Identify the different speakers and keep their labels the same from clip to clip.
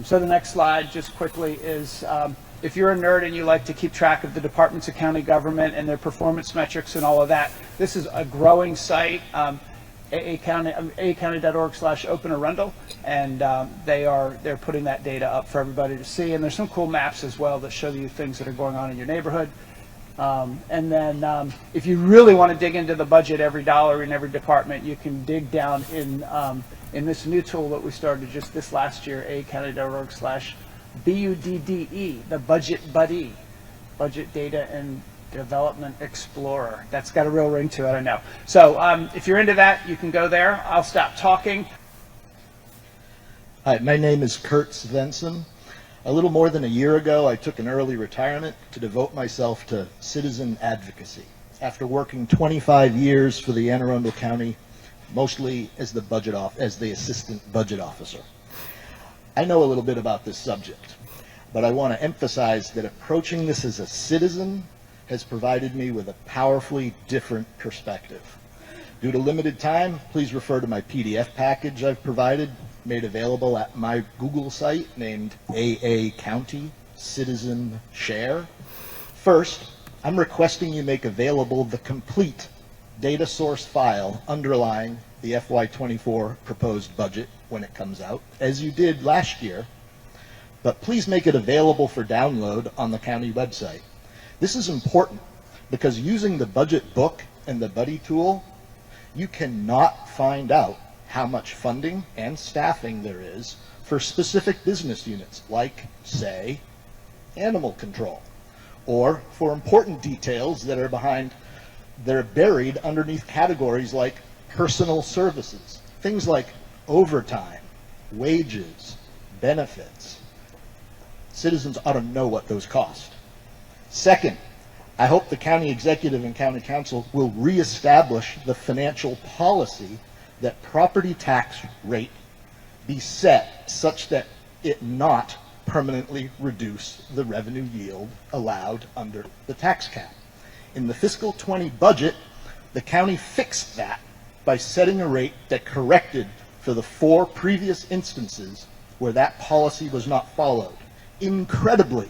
Speaker 1: So the next slide, just quickly, is if you're a nerd and you like to keep track of the departments of county government and their performance metrics and all of that, this is a growing site, aacounty.org/open-arundel, and they're putting that data up for everybody to see. And there's some cool maps as well that show you things that are going on in your neighborhood. And then if you really want to dig into the budget, every dollar in every department, you can dig down in this new tool that we started just this last year, aacounty.org/BUDDE, the Budget Buddy, Budget Data and Development Explorer. That's got a real ring to it, I know. So if you're into that, you can go there. I'll stop talking.
Speaker 2: Hi, my name is Kurt Svensson. A little more than a year ago, I took an early retirement to devote myself to citizen advocacy. After working 25 years for the Anne Arundel County, mostly as the assistant budget officer, I know a little bit about this subject, but I want to emphasize that approaching this as a citizen has provided me with a powerfully different perspective. Due to limited time, please refer to my PDF package I've provided, made available at my Google site named AA County Citizen Share. First, I'm requesting you make available the complete data source file underlying the FY24 proposed budget when it comes out, as you did last year, but please make it available for download on the county website. This is important because using the budget book and the buddy tool, you cannot find out how much funding and staffing there is for specific business units, like, say, animal control, or for important details that are buried underneath categories like personal services, things like overtime, wages, benefits. Citizens ought to know what those cost. Second, I hope the county executive and county council will reestablish the financial policy that property tax rate be set such that it not permanently reduce the revenue yield allowed under the tax cap. In the fiscal 20 budget, the county fixed that by setting a rate that corrected for the 4 previous instances where that policy was not followed. Incredibly,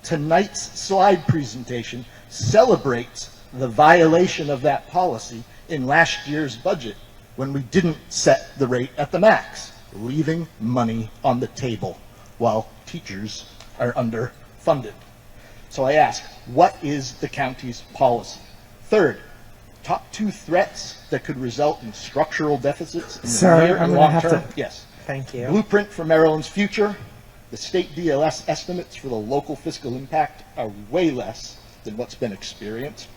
Speaker 2: tonight's slide presentation celebrates the violation of that policy in last year's budget when we didn't set the rate at the max, leaving money on the table while teachers are underfunded. So I ask, what is the county's policy? Third, top 2 threats that could result in structural deficits in the near and long term. Yes.
Speaker 3: Thank you.
Speaker 2: Blueprint for Maryland's future. The state DLS estimates for the local fiscal impact are way less than what's been experienced.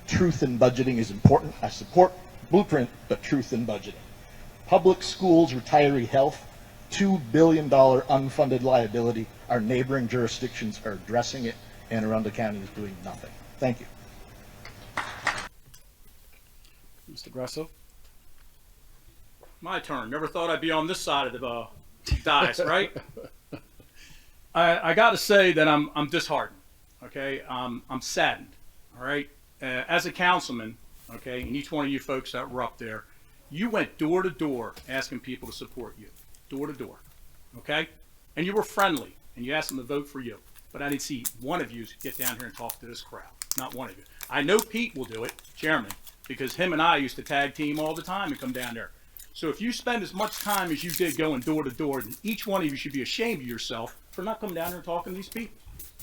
Speaker 2: Truth in budgeting is important. I support Blueprint, but truth in budgeting. Public schools, retiree health, $2 billion unfunded liability. Our neighboring jurisdictions are addressing it. Anne Arundel County is doing nothing. Thank you.
Speaker 4: Mr. Grasso. My turn. Never thought I'd be on this side of the dais, right? I got to say that I'm disheartened. Okay, I'm saddened. All right, as a councilman, okay, and each one of you folks that were up there, you went door to door asking people to support you, door to door. Okay, and you were friendly and you asked them to vote for you. But I didn't see one of you get down here and talk to this crowd. Not one of you. I know Pete will do it, chairman, because him and I used to tag team all the time and come down there. So if you spend as much time as you did going door to door, then each one of you should be ashamed of yourself for not coming down here and talking to these people.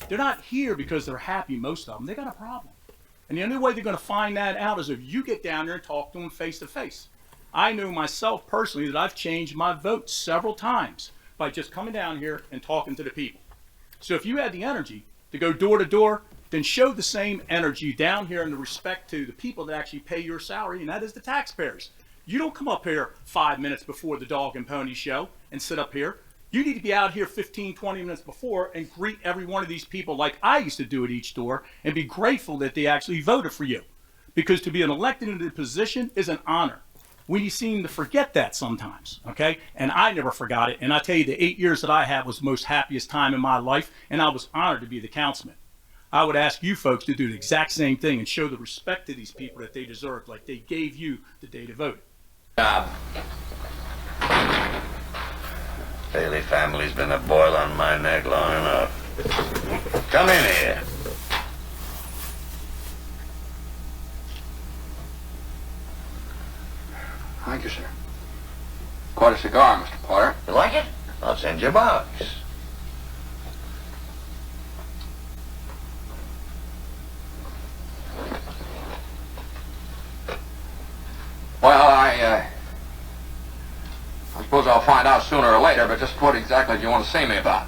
Speaker 4: They're not here because they're happy, most of them. They got a problem. And the only way they're going to find that out is if you get down there and talk to them face to face. I know myself personally that I've changed my vote several times by just coming down here and talking to the people. So if you had the energy to go door to door, then show the same energy down here in the respect to the people that actually pay your salary, and that is the taxpayers. You don't come up here 5 minutes before the dog and pony show and sit up here. You need to be out here 15, 20 minutes before and greet every one of these people like I used to do at each door and be grateful that they actually voted for you. Because to be an elected into the position is an honor. We seem to forget that sometimes, okay? And I never forgot it. And I tell you, the 8 years that I had was the most happiest time in my life, and I was honored to be the councilman. I would ask you folks to do the exact same thing and show the respect to these people that they deserve, like they gave you the day to vote.
Speaker 3: Bailey family's been a boil on my neck long enough. Come in here.
Speaker 5: Thank you, sir. Quite a cigar, Mr. Potter.
Speaker 3: You like it? I'll send you a box.
Speaker 5: Well, I suppose I'll find out sooner or later, but just what exactly do you want to see me about?